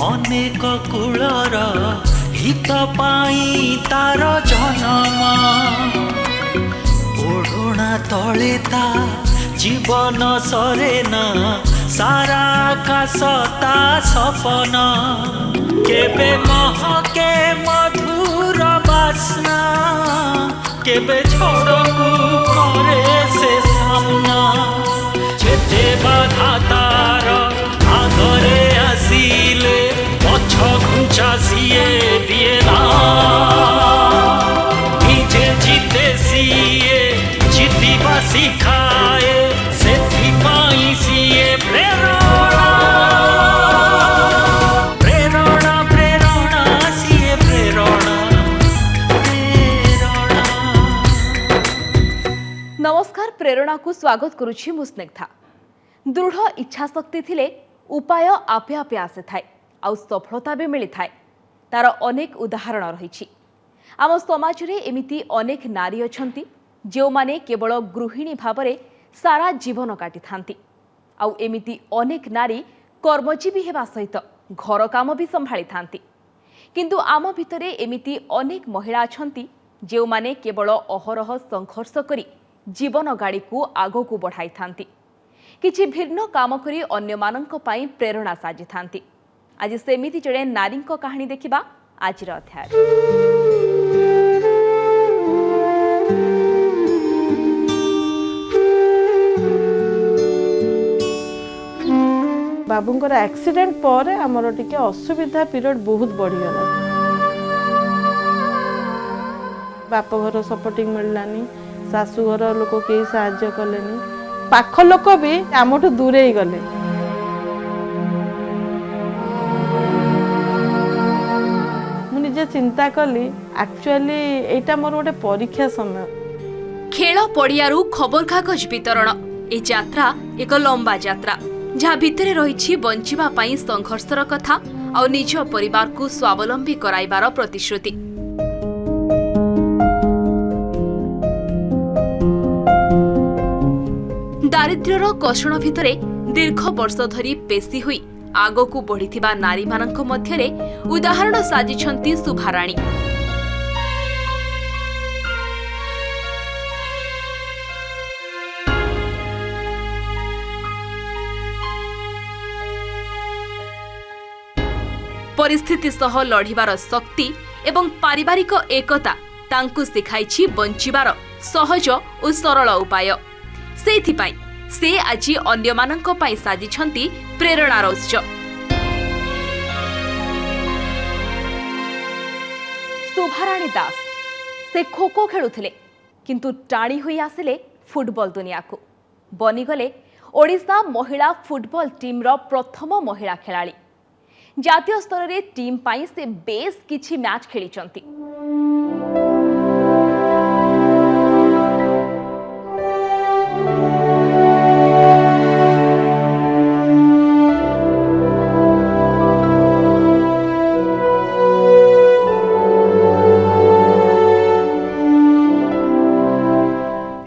अनेक कूलर हित पाई तार जन्म ओढ़ना तले ता जीवन सरेना सारा आकाश ता सपन केबे महके मधुर बास्ना केबे छोड़कू करे से सामना जेते बाधा तार आगरे आसिले पछ घुंचा सिए दिएना निजे जीते सिए जीतिबा सिखाए सेथिपाई सिए प्रेरणा प्रेरणा प्रेरणा सिए प्रेरणा प्रेरणा। नमस्कार प्रेरणा को स्वागत करुछि मु स्नेग्धा। दृढ़ इच्छा शक्ति थिले उपाय आपे आपे आसे थाए आ सफलता भी मिली थाए तार अनेक उदाहरण रही। आम समाज रे एमिति अनेक नारी अछंती जो माने केवल गृहिणी भावरे सारा जीवन काटी थांती आउ एमिति अनेक नारी कर्मजीवी हेबा सहित घर काम भी संभाली थांती। किंतु आम भितरे एमिति अनेक महिला अछंती जो माने केवल अहरह संघर्ष करी जीवन गाड़ी को आगो को बढ़ाई थांती किछि भिन्न काम करी अन्य माननक पई प्रेरणा साजी थांती। आज सेमिति जड़े नारी कहानी देखिबा आजिर अध्याय। बाबूंकर एक्सीडेंट पर आमर टिके असुविधा पीरियड बहुत बढ़ी गला। बाप घर सपोर्टिंग मिललानी सासू घर लोक कई साहाय्य कलेनी पाख लोक भी आमठू दूरे ही गले। मु निजे चिंता कली एक्चुअली एटा मोर गोटे परीक्षा समय। खेल पड़ियारू खबर कागज वितरण ए यात्रा एक लंबा यात्रा जहाँ भितरे रही बंचिबा पई संघर्षर कथा और निज परिवार को स्वावलंबी कराइबार प्रतिश्रुति। दारिद्र्यर कषण भितरे दीर्घ वर्ष धरी पेशी हुई आगो को बढ़िथिबा नारी मानक मध्यरे उदाहरण साजिछंती सुभाराणी। परिस्थिति सह लढ़िबार शक्ति एवं पारिवारिक एकता तांकु सिखाइछि बंचिबार सहज और सरल उपाय। सेथिपाई से आज अन्य मानक पाई साजिछंती प्रेरणार उत्स। सुभाराणी दास से खो खो खेलुथिले किंतु टाणी होई आसिले फुटबॉल दुनिया को बनिगले ओडिशा महिला फुटबॉल टीम रो प्रथम महिला खेलाड़ी। जातीय स्तर रे टीम पाई से बेस किछि मैच खेलिचंती।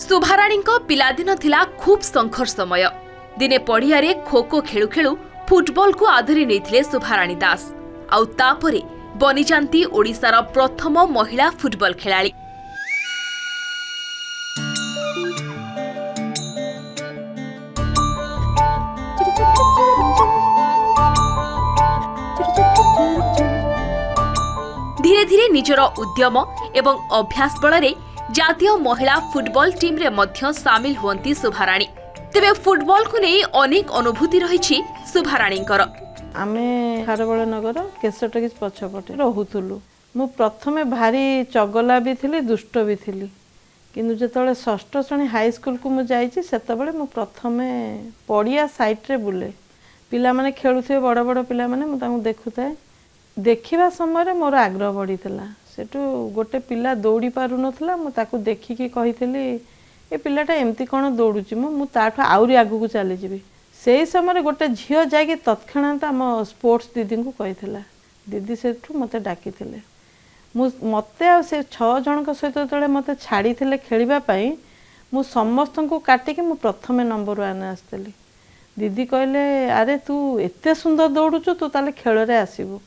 सुभाराणीଙ୍କ पिलादिन थिला खूब संघर्षमय। दिने पड़ियारे खो खो खेलु खेलु फुटबॉल को आधरी नहीं सुभाराणी दास आउ तापरे बनी जाती ओडिशार प्रथम महिला फुटबॉल खेलाड़ी। धीरे धीरे निजर उद्यम एवं अभ्यास बल जातीय महिला फुटबॉल टीम रे मध्य सामिल हुअंती सुभाराणी। तेबे फुटबॉल को नहीं अनेक अनुभूति रही सुभाराणींकर। आमे खारबळ नगर केसटगिस पछपटे रहुथुलु। मु प्रथमे भारी चगला भी थिली दुष्ट भी थिली किंतु जेतबळे षष्ठ श्रेणी हाई स्कूल को मु जाईची सेतबळे मु प्रथमे पड़िया साइट रे बुले पिला माने खेलुथे बड़ बड़ पिला माने मु तांको देखुथाए। देखिबा समय रे मोर आग्रह बढ़ीतला। सेटू गोटे पिला दौड़ी पारु नथला मु ताको देखिकी कहितली ए पिलाटा एमती कौन दौड़ुची मु ताठू आउरी आगू को चली जीवी। से समय गोटे झील जाकि तत्क्षणात आम स्पोर्ट्स दीदी को कही दीदी से मत डाकी मत से 6 जन सहित जो मत छाड़ी खेलवाई मु समस्त को काटिकी मु प्रथम नंबर 1 आसती दीदी कहले अरे तू एते सुंदर दौड़ुचु तू ताले खेल आसबू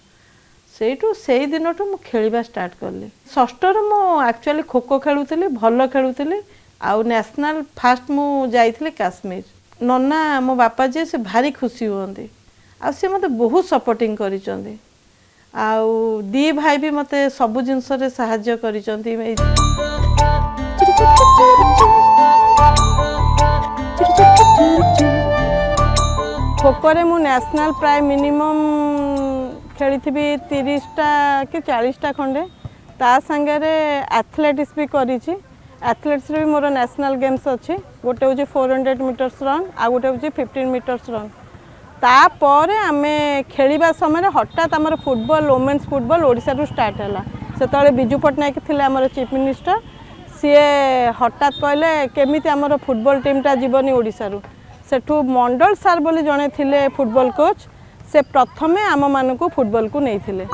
सेठू से दिन मु खेलवा स्टार्ट कली षष्ठ मु एक्चुअली खो खो खेलुली भल खेलुली आउ नेशनल फास्ट मु जाइली काश्मीर नन्ना मो बापा जी से भारी खुशी हुए आ सी मत बहुत सपोर्टिंग करिसेंती आउ दी भाई भी मते सब जिनस रे सहाय्य करिसेंती खो मु नेशनल प्राय मिनिमम खेली 30टा कि 40टा खंडे ता संगे एथलेटिक्स भी करी एथलेटिक्स भी मोर नेशनल गेम्स अच्छी गोटे हूँ 400 मीटर्स रन आ गोटे हूँ 15 मीटर्स रन तापर आम खेलवा समय हठात आम फुटबॉल वोमेन्स फुटबॉल ओडिशा रु स्टार्ट है से विजु पट्टनायक थे आम चीफ मिनिस्टर सी हठात कहले केमिति आमर फुटबॉल टीमटा जीवनी ओडिशा रु सेठू मंडल सार बोली जड़े थिले फुटबॉल कोच से प्रथमे आम मानक फुटबॉल को नहीं थिले।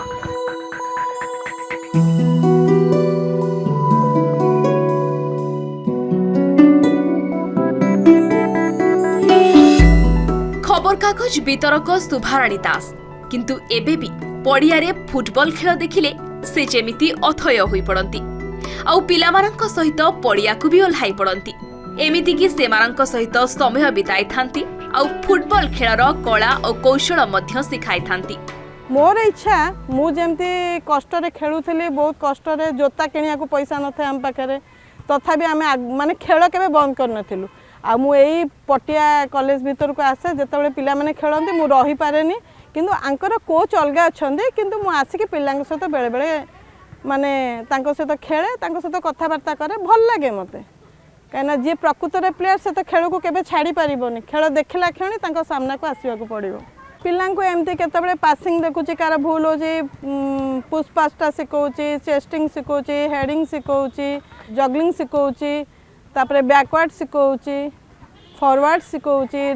खबर कागज वितरक शुभाराणी दास किंतु एबे भी पड़िया रे फुटबॉल खेल देखिले से जेमिति अथय होई पड़ंती आउ पिलामानंक सहित पड़िया को भी ओल्हाई पड़ंती एमिति कि सेमानंक सहित समय बिताई थांती आउ फुटबॉल खेलर कला और कौशल मध्य सिखाई थांती। मोर इच्छा मु जेमती कष्ट रे खेलुथली बहुत कष्ट रे जोता किनिया को पैसा न थे हम पाखरे तथापि आम माने खेल केबे बंद कर नथिलु आ मु एई पटिया कॉलेज भीतर को आसे जेतेबेले पिला माने खेलंती मु रही पारेनी किंतु आंकर कोच अलगा अछंदी किंतु मु आसी के पिलांक सहित बेले बेले माने तांको सहित खेले तांको सहित कथाबार्ता करे भल लागे मते कहीं जी प्रकृत प्लेयर से तो खेल को केबे छाड़ी पारिबोनी खेल देखला खेणी तांको सामना को आसीबा को पड़िबो पिलांको एमती केतेबेले पासिंग देखुची कार भूल होची पुश पासटा सिखौची चेस्टिंग सिखौची हेडिंग सिखौची जगलिंग सिखौची तापरे बैकवर्ड सिखौची फॉरवर्ड सिखौची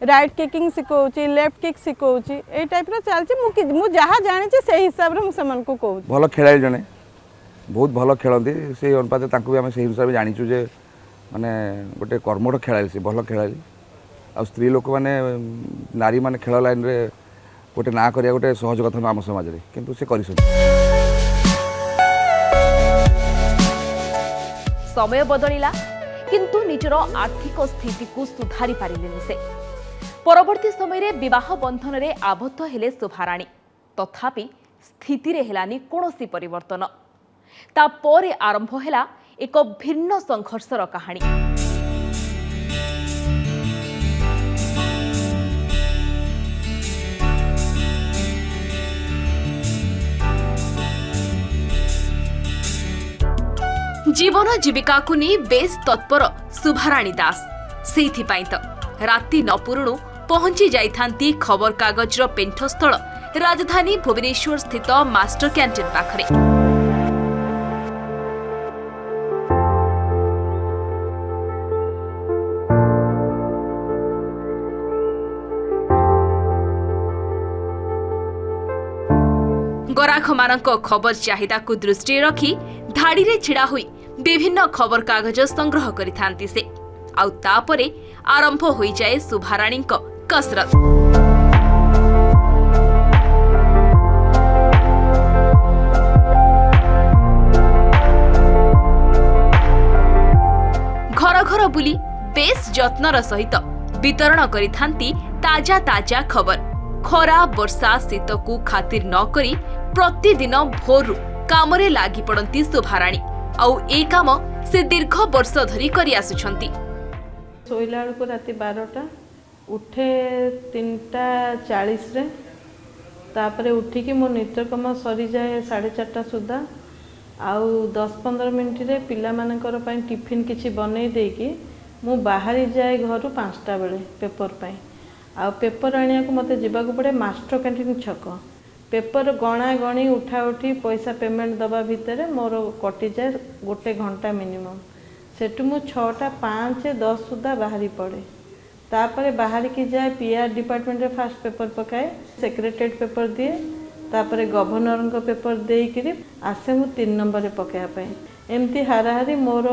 राइट किकिंग सिखौची लेफ्ट किक सिखौची ए टाइप रो चलची मु जहा जानि छी से हिसाब रे मु समन को कहू भल खेलाड़ी जने बहुत भल खेलती से अनुपात तांको भी हम से हिसाब से जानिचु जे माने गोटे कर्मठ खेलाड़ी से भल खेलाड़ी आ स्त्री लोक माने नारी माने खेल लाइन रे गोटे ना करिया गोटे सहज कथा आम समाज रे किंतु से करिसन समय बदलिला किंतु निजर आर्थिक स्थिति को सुधारी पारिलेनि से परवर्ती समय रे विवाह बंधन रे आबद्ध हेले शुभाराणी तथापि स्थिति रे हेलानी कोनोसी परिवर्तन ता परे आरंभ हेला एक भिन्न संघर्षर कहानी। जीवन जीविका को नहीं बेस तत्पर शुभाराणी दास सेइथिपाई तो राति न पुरुणु पहुंची जाइथांती खबर कागजर पेंठस्थल राजधानी भुवनेश्वर स्थित मास्टर कैंटीन पाखरे गराख मानक खबर चाहिदा को दृष्टि रखी धाड़ी रे छिड़ा हुई विभिन्न खबर कागज संग्रह करिथांती से आउ तापरे आरंभ होई जाए शुभाराणी कसरत। घर घर बुली बेस जत्नर सहित वितरण करिथांती ताजा ताजा खबर खरा वर्षा शीत को खातिर न करी प्रतिदिन भोरु कामरे लागी पड़ती शुभाराणी आउ ए काम से दीर्घ वर्ष धरी करी आसुछंती। सोइला को राति 12टा उठे 3:40 रे तापरे उठी कि मो नित्यकर्म सरी जाए 4:30 सुधा आउ 10-15 मिनिट रे पिला मानकर पई टिफिन किछि बनै देकी मु बाहरी जाए घर 5टा बेले पेपर पई आ पेपर आनिया को मते जीवा को पड़े मास्टर कैंटीन छक पेपर गणा गणी उठा उठी पैसा पेमेंट दबा भितर मोर कटि जाए 1 घंटा मिनिमम सेठु मु 6:05-10 सुधा बाहरी पड़े तापरे बाहर की जाए पीआर डिपार्टमेंट रे फास्ट पेपर पकाए सेक्रेटेरिएट पेपर दिए तापरे गवर्नर को पेपर देइकरी आसे मु 3 नंबर रे पकाया पई एमती हाराहारी मोर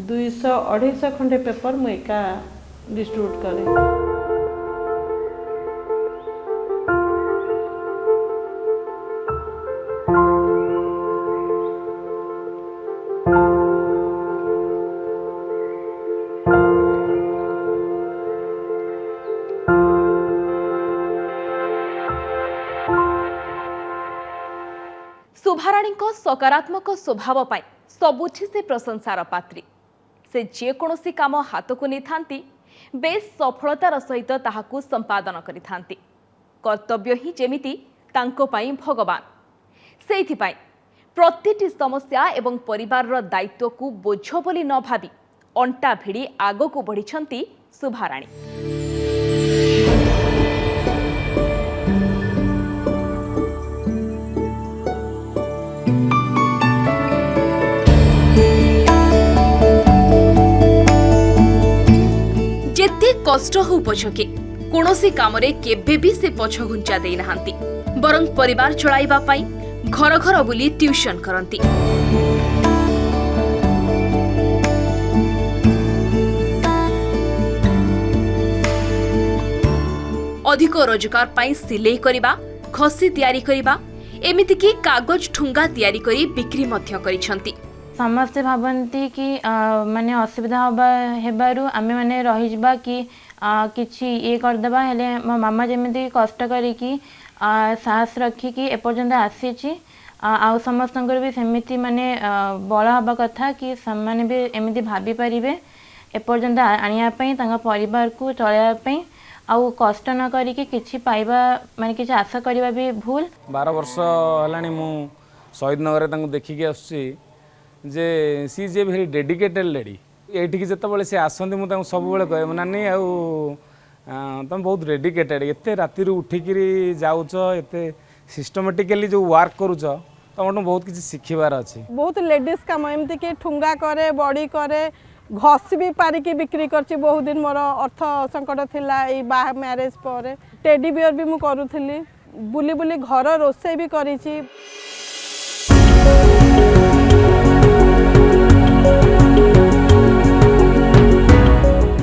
200-250 खंडे पेपर मु एका डिस्ट्रीब्यूट करे। शुभाराणी सकारात्मक स्वभाव पाई सबुठी से प्रशंसार पात्री। से जेकोसी काम हाथ को नहीं थांती बेस सफलतार सहित ताहाकू संपादन करि थांती। कर्तव्य ही जेमिति तांको पाई भगवान। सेइथिपाई प्रतिटी समस्या एवं परिवार दायित्व को बोझ बोली न भाबी अंटा भिड़ी आगो को बढ़िछंती शुभाराणी। जेते कष्ट हो पछके कोनोसी कामरे केबे भी से पछ घुंचा देई नहांती बरं परिवार चलाइबा पाई घर घर बुली ट्यूशन करंती। अधिक रोजगार पाई सिलाई करिबा खसी तैयारी करिबा एमिति कि कागज ठुंगा तैयारी करी बिक्री मध्य करिसंती। समस्ते भावती कि माने असुविधा हेबारु आमे माने रही जाबा कि किछि ये करदेबा हेले मो मामा जेमिति कष्ट करिकी साहस रखिकी एपर्यंत आसीची आउ समस्तंकर भी सेमिति माने बळ हबा कथा कि समाने भी एमिति भाबी परिबे एपर्यंत आनिया पई तांगा परिवार को चलाया पई आउ कष्ट न करिकी किछि पाइबा माने किछि आशा करिबा भी भूल। 12 वर्ष हलानी मु शहीद नगर तांको देखिकी आसी जे सी जे भेरी डेडिकेटेड लेडी एठी जत बळे से आसंती मु तांको सब बळे कहे नानी आउ तुम बहुत डेडिकेटेड एते राति रु उठिकी जाउछ एते सिस्टमैटिकली जो वर्क करूछ तुम बहुत किसी शिखिबार अछि। बहुत लेडीज काम एमती कि ठुंगा करे बड़ी करे घसी भी पारिकी बिक्री करछि। बहुत दिन मोर अर्थ संकट थिला ए बा मैरिज पर टेडी बियर भी मु करूथिली बुली बुली घर रोसे भी करिछि।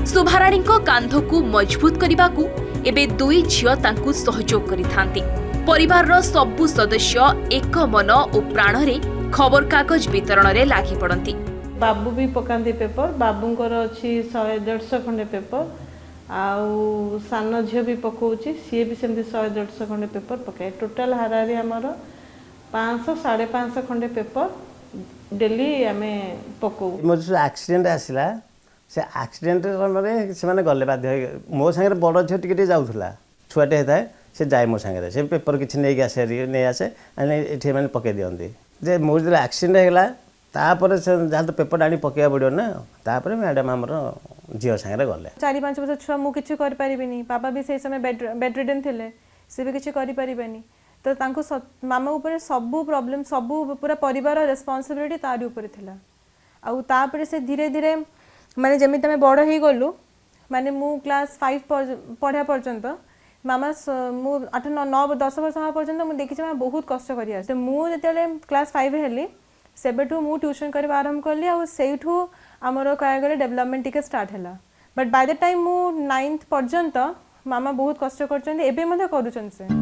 शुभाराणी कांध को मजबूत करने एबे दुई झियो तांकू सहयोग करिथांती। परिवार सबु सदस्य एक मन और प्राण रे खबर कागज वितरण रे लागी पड़ती। बाबू भी पकांती पेपर बाबूंकर अच्छी 100-150 खंडे पेपर आउ सान झील भी पकाउची सी भी सेमती 100-150 खंडे पेपर पकाए टोटाल हारारी आमर 500-550 खंडे पेपर डेली आमे पकाऊ। मोर जो एक्सीडेंट आसला से एक्सीडेंट से माने गले बाध्य मो संगे बड़ झील टिके जाऊला छुआटे होता है से जाए मो संगे से पेपर किसी नहीं आसे नहीं आसे ये मैंने पकई दिखती जे मोर जो एक्सीडेंट होगा तापर से जहाँ तो पेपर आनी पकड़ा पड़ो ना तापर मैडम आमर झील सागर गले 4-5 वर्ष छुआ मु किछि कर परिबिनी पापा भी से समय बेड रिडन थिले से भी किछि करि परिबेनी तो तांको मामा ऊपर सबु प्रॉब्लम सबु पूरा परिवार रेस्पॉन्सिबिलिटी तारी ऊपर थिला आउ तापर से धीरे धीरे माने जेमिति हमें बड़ ही गलु माने मु क्लास 5 पढ़ा पर्यंत मामा मु 8-9-10 वर्ष हवा पर्यंत मु देखि मामा बहुत कष्ट करि आसे मु जेतेले क्लास 5 हेली सेबेठू मु ट्यूशन करबा आरंभ करली आ सेठू हमरो काय गले डेवलपमेंट टिके स्टार्ट हैला बट बाय द टाइम मु 9th पर्यंत मामा बहुत कष्ट करछन एबे मध्ये करूछन से।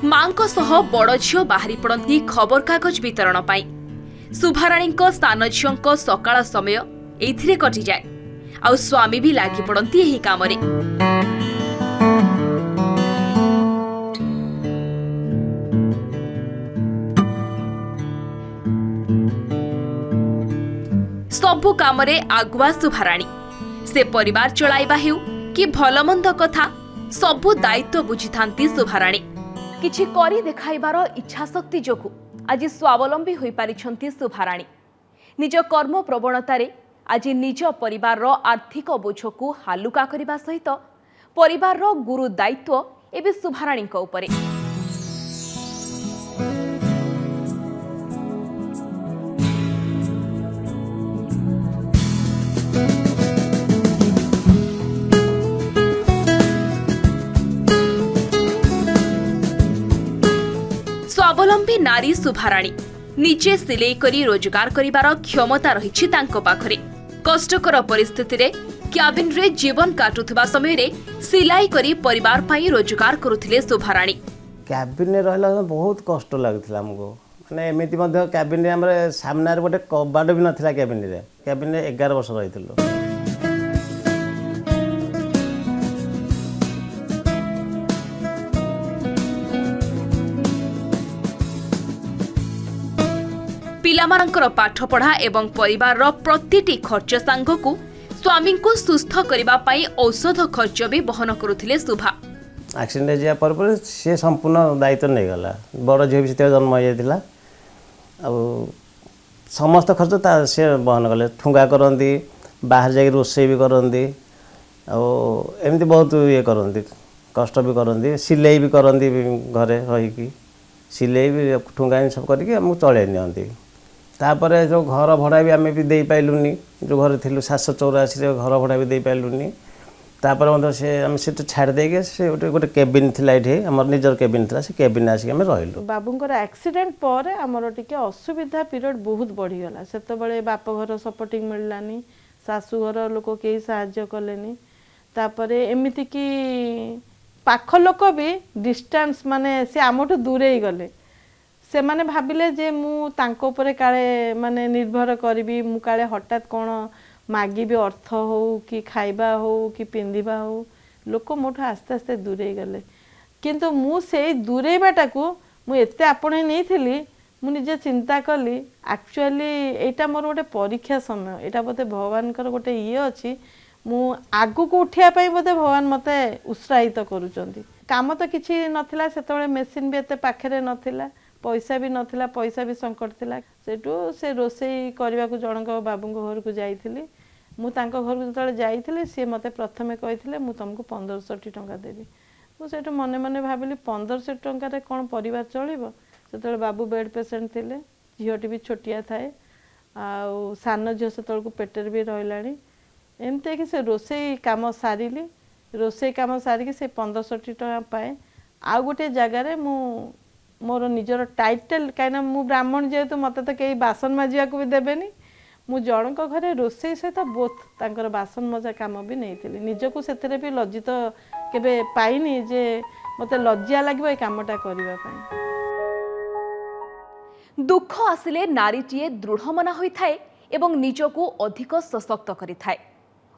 मांको सह बड़ झियो बाहरी पड़ती खबर कागज वितरण पाई। शुभाराणी सान झील सकाळ समय एथिरे कटि जाए आउ स्वामी भी लागी पड़ती एही कामरे। सबु कामरे आगुआ शुभाराणी से परिवार चलाइबा हेउ कि भलमंद कथा सबु दायित्व बुझी थांती शुभाराणी। किछि करी देखाइबार इच्छा शक्ति जोगु आज स्वावलंबी होई पारिछंती शुभाराणी। निज कर्म प्रवणतारे आज निज परिवार आर्थिक बोझको हालुका करने सहित परिवार गुरु दायित्व एवं शुभाराणी उपरे। स्वावलंबी नारी शुभाराणी निजे सिलाई करी रोजगार करिबार क्षमता रहिछि तांको पाखरे। कष्टकर परिस्थिति रे क्याबिन रे जीवन काटुथबा समय रे सिलाई करी परिवार पई रोजगार करुथिले शुभाराणी। क्याबिन रे रहला बहुत कष्ट लागथिला हमको ମାନେ ଏମିତି ମଧ୍ୟ କ୍ୟାବିନ୍ରେ ଆମର ସାମ୍ନାରେ ଗୋଟେ କବାଟ ବି ନଥିଲା କ୍ୟାବିନ୍ରେ 11 ବର୍ଷ ରହିଥିଲୁ। ପିଲାମାନଙ୍କର ପାଠପଢ଼ା ଏବଂ ପରିବାରର ପ୍ରତିଟି ଖର୍ଚ୍ଚ ସାଙ୍ଗକୁ ସ୍ୱାମୀଙ୍କୁ ସୁସ୍ଥ କରିବା ପାଇଁ ଔଷଧ ଖର୍ଚ୍ଚ ବି ବହନ କରୁଥିଲେ ଶୁଭା। ଆକ୍ସିଡେଣ୍ଟ ହେଇଯିବା ପରେ ସିଏ ସମ୍ପୂର୍ଣ୍ଣ ଦାୟିତ୍ୱ ନେଇଗଲା। ବଡ଼ ଝିଅ ବି ସେତେବେଳେ ଜନ୍ମ ହେଇଯାଇଥିଲା। ଆଉ ସମସ୍ତ ଖର୍ଚ୍ଚ ସିଏ ବହନ କଲେ। ଠୁଙ୍ଗା କରନ୍ତି, ବାହାରେ ଯାଇକି ରୋଷେଇ ବି କରନ୍ତି, ଆଉ ଏମିତି ବହୁତ ଇଏ କରନ୍ତି, କଷ୍ଟ ବି କରନ୍ତି, ସିଲେଇ ବି କରନ୍ତି ଘରେ ରହିକି, ସିଲେଇ ବି ଠୁଙ୍ଗା ସବୁ କରିକି ଆମକୁ ଚଳେଇ ନିଅନ୍ତି। ତାପରେ ଯେଉଁ ଘର ଭଡ଼ା ବି ଆମେ ବି ଦେଇପାରିଲୁନି, ଯେଉଁ ଘରେ ଥିଲୁ 784ରେ ଘର ଭଡ଼ା ବି ଦେଇପାରିଲୁନି। ତାପରେ ମଧ୍ୟ ସେ ଆମେ ସେଠି ଛାଡ଼ି ଦେଇକି ସେ ଗୋଟେ କେବିନ୍ ଥିଲା ଏଠି, ଆମର ନିଜର କେବିନ୍ ଥିଲା, ସେ କେବିନ୍ ଆସିକି ଆମେ ରହିଲୁ। ବାବୁଙ୍କର ଆକ୍ସିଡେଣ୍ଟ ପରେ ଆମର ଟିକେ ଅସୁବିଧା ପିରିୟଡ଼ ବହୁତ ବଢ଼ିଗଲା। ସେତେବେଳେ ବାପଘର ସପୋର୍ଟିଂ ମିଳିଲାନି, ଶାଶୁଘର ଲୋକ କେହି ସାହାଯ୍ୟ କଲେନି। ତାପରେ ଏମିତିକି ପାଖ ଲୋକ ବି ଡିଷ୍ଟାନ୍ସ ମାନେ ସେ ଆମଠୁ ଦୂରେଇ ଗଲେ। ସେମାନେ ଭାବିଲେ ଯେ ମୁଁ ତାଙ୍କ ଉପରେ କାଳେ ମାନେ ନିର୍ଭର କରିବି, ମୁଁ କାଳେ ହଠାତ୍ କ'ଣ ମାଗିବି, ଅର୍ଥ ହଉ କି ଖାଇବା ହଉ କି ପିନ୍ଧିବା ହଉ। ଲୋକ ମୋଠୁ ଆସ୍ତେ ଆସ୍ତେ ଦୂରେଇ ଗଲେ। କିନ୍ତୁ ମୁଁ ସେଇ ଦୂରେଇବାଟାକୁ ମୁଁ ଏତେ ଆପଣେଇ ନେଇଥିଲି, ମୁଁ ନିଜେ ଚିନ୍ତା କଲି ଆକ୍ଚୁଆଲି ଏଇଟା ମୋର ଗୋଟେ ପରୀକ୍ଷା ସମୟ, ଏଇଟା ବୋଧେ ଭଗବାନଙ୍କର ଗୋଟେ ଇଏ ଅଛି, ମୁଁ ଆଗକୁ ଉଠିବା ପାଇଁ ବୋଧେ ଭଗବାନ ମୋତେ ଉତ୍ସାହିତ କରୁଛନ୍ତି। କାମ ତ କିଛି ନଥିଲା ସେତେବେଳେ, ମେସିନ୍ ବି ଏତେ ପାଖରେ ନଥିଲା, ପଇସା ବି ନଥିଲା, ପଇସା ବି ସଙ୍କଟ ଥିଲା। ସେଠୁ ସେ ରୋଷେଇ କରିବାକୁ ଜଣଙ୍କ ବାବୁଙ୍କ ଘରକୁ ଯାଇଥିଲି। ମୁଁ ତାଙ୍କ ଘରକୁ ଯେତେବେଳେ ଯାଇଥିଲି ସିଏ ମୋତେ ପ୍ରଥମେ କହିଥିଲେ ମୁଁ ତୁମକୁ 1500 ଟଙ୍କା ଦେବି। ମୁଁ ସେଇଠୁ ମନେ ମନେ ଭାବିଲି 1500 ଟଙ୍କାରେ କ'ଣ ପରିବାର ଚଳିବ? ସେତେବେଳେ ବାବୁ ବେଡ୍ ପେସେଣ୍ଟ ଥିଲେ, ଝିଅଟି ବି ଛୋଟିଆ ଥାଏ, ଆଉ ସାନ ଝିଅ ସେତେବେଳକୁ ପେଟରେ ବି ରହିଲାଣି। ଏମିତି ହେଇକି ସେ ରୋଷେଇ କାମ ସାରିଲି। ରୋଷେଇ କାମ ସାରିକି ସେ 1500 ଟଙ୍କା ପାଏ। ଆଉ ଗୋଟିଏ ଜାଗାରେ ମୁଁ ମୋର ନିଜର ଟାଇଟେଲ୍, କାହିଁକିନା ମୁଁ ବ୍ରାହ୍ମଣ ଯେହେତୁ ମୋତେ ତ କେହି ବାସନ ମାଜିବାକୁ ବି ଦେବେନି, ମୁଁ ଜଣଙ୍କ ଘରେ ରୋଷେଇ ସହିତ ବୋଥ୍ ତାଙ୍କର ବାସନ ମଜା କାମ ବି ନେଇଥିଲି। ନିଜକୁ ସେଥିରେ ବି ଲଜ୍ଜିତ କେବେ ପାଇନି ଯେ ମୋତେ ଲଜ୍ଜା ଲାଗିବ ଏ କାମଟା କରିବା ପାଇଁ। ଦୁଃଖ ଆସିଲେ ନାରୀଟିଏ ଦୃଢ଼ମନା ହୋଇଥାଏ ଏବଂ ନିଜକୁ ଅଧିକ ସଶକ୍ତ କରିଥାଏ,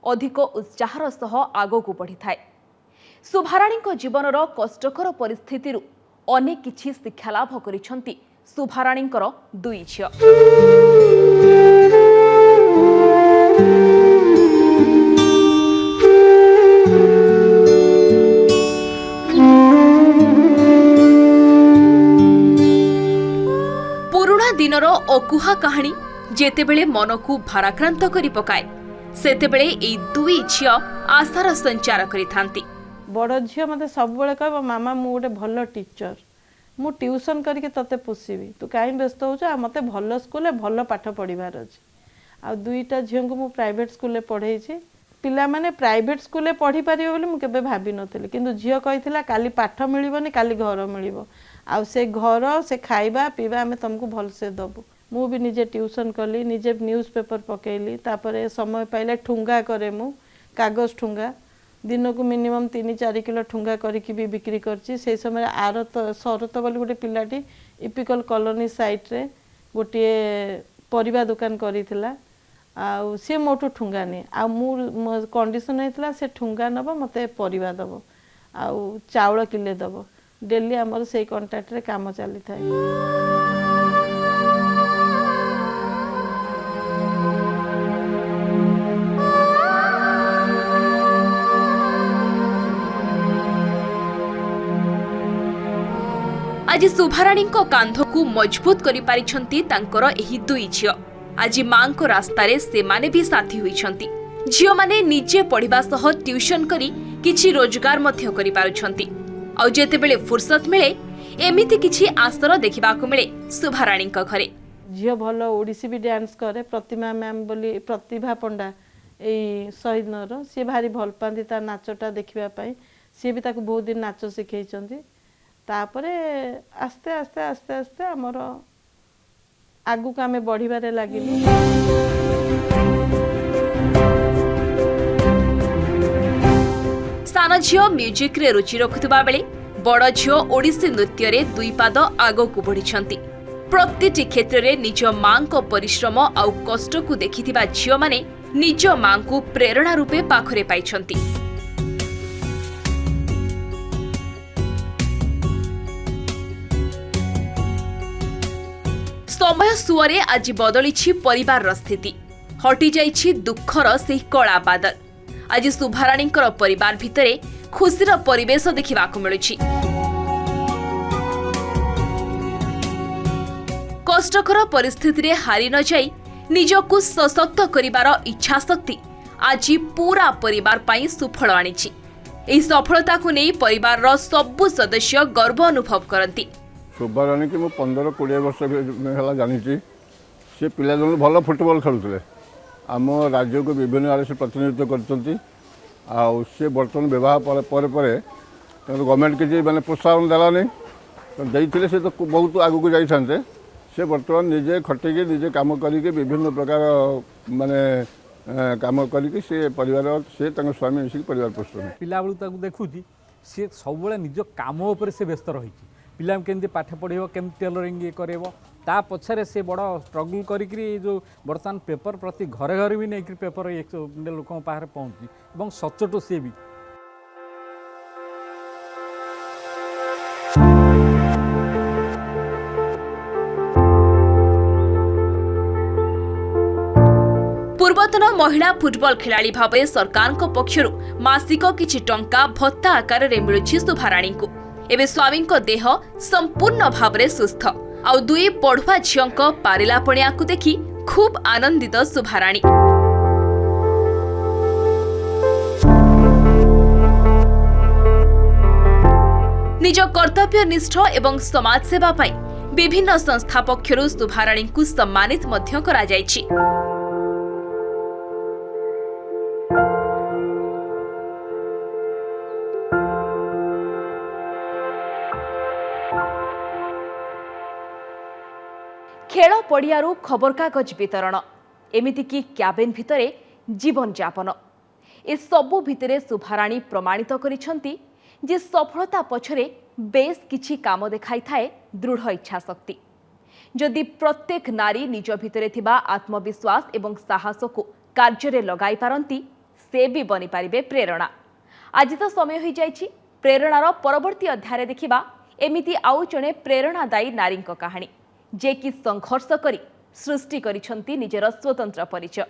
ଅଧିକ ଉତ୍ସାହର ସହ ଆଗକୁ ବଢ଼ିଥାଏ। ଶୁଭାରାଣୀଙ୍କ ଜୀବନର କଷ୍ଟକର ପରିସ୍ଥିତିରୁ ଅନେକ କିଛି ଶିକ୍ଷାଲାଭ କରିଛନ୍ତି ଶୁଭାରାଣୀଙ୍କର ଦୁଇ ଝିଅ। ପୁରୁଣା ଦିନର ଅକୁହା କାହାଣୀ ଯେତେବେଳେ ମନକୁ ଭାରାକ୍ରାନ୍ତ କରି ପକାଏ, ସେତେବେଳେ ଏହି ଦୁଇ ଝିଅ ଆଶାର ସଞ୍ଚାର କରିଥାନ୍ତି। ବଡ଼ ଝିଅ ମୋତେ ସବୁବେଳେ କହିବ ମାମା ମୁଁ ଗୋଟେ ଭଲ ଟିଚର, ମୁଁ ଟ୍ୟୁସନ୍ କରିକି ତୋତେ ପୋଷିବି, ତୁ କାହିଁ ବ୍ୟସ୍ତ ହେଉଛୁ, ଆଉ ମୋତେ ଭଲ ସ୍କୁଲରେ ଭଲ ପାଠ ପଢ଼ିବାର ଅଛି। ଆଉ ଦୁଇଟା ଝିଅଙ୍କୁ ମୁଁ ପ୍ରାଇଭେଟ୍ ସ୍କୁଲରେ ପଢ଼େଇଛି। ପିଲାମାନେ ପ୍ରାଇଭେଟ୍ ସ୍କୁଲରେ ପଢ଼ିପାରିବେ ବୋଲି ମୁଁ କେବେ ଭାବିନଥିଲି, କିନ୍ତୁ ଝିଅ କହିଥିଲା କାଲି ପାଠ ମିଳିବନି, କାଲି ଘର ମିଳିବ, ଆଉ ସେ ଘର, ସେ ଖାଇବା ପିଇବା ଆମେ ତୁମକୁ ଭଲସେ ଦେବୁ। ମୁଁ ବି ନିଜେ ଟ୍ୟୁସନ୍ କଲି, ନିଜେ ନ୍ୟୁଜ୍ ପେପର୍ ପକାଇଲି। ତାପରେ ସମୟ ପାଇଲେ ଠୁଙ୍ଗା କରେ, ମୁଁ କାଗଜ ଠୁଙ୍ଗା ଦିନକୁ ମିନିମମ୍ 3-4 କିଲୋ ଠୁଙ୍ଗା କରିକି ବି ବିକ୍ରି କରିଛି। ସେହି ସମୟରେ ଶରତ ବୋଲି ଗୋଟେ ପିଲାଟି ଇପିକଲ୍ କଲୋନୀ ସାଇଟ୍ରେ ଗୋଟିଏ ପରିବା ଦୋକାନ କରିଥିଲା, ଆଉ ସିଏ ମୋଠୁ ଠୁଙ୍ଗା ନିଏ। ଆଉ ମୋ କଣ୍ଡିସନ୍ ହେଇଥିଲା ସେ ଠୁଙ୍ଗା ନେବ, ମୋତେ ପରିବା ଦେବ, ଆଉ ଚାଉଳ କିଲେ ଦେବ। ଡେଲି ଆମର ସେଇ କଣ୍ଟ୍ରାକ୍ଟରେ କାମ ଚାଲିଥାଏ। ଆଜି ଶୁଭାରାଣୀଙ୍କ କାନ୍ଧକୁ ମଜବୁତ କରିପାରିଛନ୍ତି ତାଙ୍କର ଏହି ଦୁଇ ଝିଅ। ଆଜି ମାଙ୍କ ରାସ୍ତାରେ ସେମାନେ ବି ସାଥୀ ହୋଇଛନ୍ତି। ଝିଅମାନେ ନିଜେ ପଢ଼ିବା ସହ ଟ୍ୟୁସନ୍ କରି କିଛି ରୋଜଗାର ମଧ୍ୟ କରିପାରୁଛନ୍ତି। ଆଉ ଯେତେବେଳେ ଫୁର୍ସତ ମିଳେ ଏମିତି କିଛି ଆସର ଦେଖିବାକୁ ମିଳେ ଶୁଭାରାଣୀଙ୍କ ଘରେ। ଝିଅ ଭଲ ଓଡ଼ିଶୀ ବି ଡ୍ୟାନ୍ସ କରେ, ପ୍ରତିମା ମ୍ୟାମ୍ ବୋଲି ପ୍ରତିଭା ପଣ୍ଡା ଏଇ ଶହୀଦନଗର, ସିଏ ଭାରି ଭଲ ପାଆନ୍ତି ତା ନାଚଟା ଦେଖିବା ପାଇଁ, ସିଏ ବି ତାକୁ ବହୁତ ଦିନ ନାଚ ଶିଖେଇଛନ୍ତି। ତାପରେ ଆସ୍ତେ ଆସ୍ତେ ଆସ୍ତେ ଆସ୍ତେ ଆମର ଆଗକୁ ଆମେ ବଢ଼ିବାରେ ଲାଗିଲୁ। ସାନ ଝିଅ ମ୍ୟୁଜିକ୍ରେ ରୁଚି ରଖୁଥିବା ବେଳେ ବଡ଼ ଝିଅ ଓଡ଼ିଶୀ ନୃତ୍ୟରେ ଦୁଇ ପାଦ ଆଗକୁ ବଢ଼ିଛନ୍ତି। प्रतिटी क्षेत्र में निज मां को परिश्रम आउ कष्ट को देखिथिबा झियो माने निज मां को प्रेरणा रूपे पाखरे पाइछंती। समय सुअरे आज बदली परिवार स्थिति, हटि जाइछि दुखर से कला बादल। आज सुभाराणी परिवार भितरे खुशीर परिवेश देखा मिलुछि। कष्टकर परिस्थिति हारी न जाई निजकु सशक्त करिवार इच्छा शक्ति आज पूरा परिवार पाई सुफल आनिछि। एही सफलता को नहीं परिवार सबु सदस्य गर्व अनुभव करती। सुभाराणी की 15-20 वर्ष है जानी सी पिला दिन भल फुटबॉल खेलुले आम राज्य को विभिन्न आड़े से प्रतिनिधित्व करते सी बर्तमान विवाह पर गवर्नमेंट किसी माने प्रोत्साहन देलानी देते से तो बहुत आगू को जाते से बर्तमान निजे खटिकी निजे काम करके विभिन्न प्रकार माने काम करके से परिवार से स्वामी मिसिक परिवार पोषण पिला बेलू देखुची सी सब निज काम उपर से व्यस्त रही पिला केमती पाठ पढ़ो केमती टेलरिंग ये कर ता पछरे से बड़ स्ट्रगल करी जो बर्तमान पेपर प्रति घरे घरे भी नहीं पेपर लोक पाखे पहुँची और सचोट सी भी पूर्वतन महिला फुटबॉल खिलाड़ी भाव सरकार पक्षर मासिक किछि टंका भत्ता आकार में मिलुछि सुभाराणी को। एवं स्वामी देह संपूर्ण भाव सुस्थ आउ दुई पढ़ुआ झियों पारिला पणिया को देखि खूब आनंदित सुभाराणी। निज कर्तव्यनिष्ठ एवं समाज सेवा पाई विभिन्न संस्था पक्षर सुभाराणी को सम्मानित मध्य करा जायछि। खेल पड़ियारू खबरकागज वितरण एमितिकी क्याबिन भितरे जीवन यापन ए सबु भितरे सुभाराणी प्रमाणित करिसंती जे सफलता पछरे बेस किछि काम देखाई थाए दृढ़ इच्छा शक्ति। जदि प्रत्येक नारी निज भितरे थिबा आत्मविश्वास एवं साहस को कार्य लगाई पारंती से भी बनी पारिबे प्रेरणा। आज तो समय हो जाइछि प्रेरणार परवर्ती अध्याय देखिबा एमिति आउ जणे प्रेरणादायी नारी कहानी जे कि संघर्ष करी सृष्टि करिसंती निजर स्वतंत्र परिचय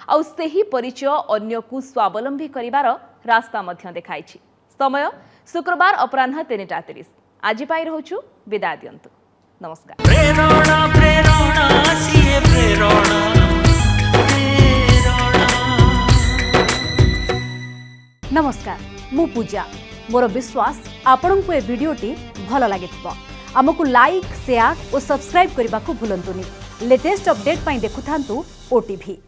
आउ सेही परिचय अन्य को स्वावलंबी करिवार रास्ता मध्य देखाइछि। समय शुक्रवार अपराह्न 3:30। आज पाई रहउछु विदा दियंतु। नमस्कार। प्रेरणा प्रेरणा सिए प्रेरणा नमस्कार मु पूजा मोर विश्वास आपण को ए वीडियोटी भल लागिथिबो आमको लाइक शेयर और सब्सक्राइब करने को भूलंतुनी। लेटेस्ट अपडेट पाई देखुथांतु ओटीवी।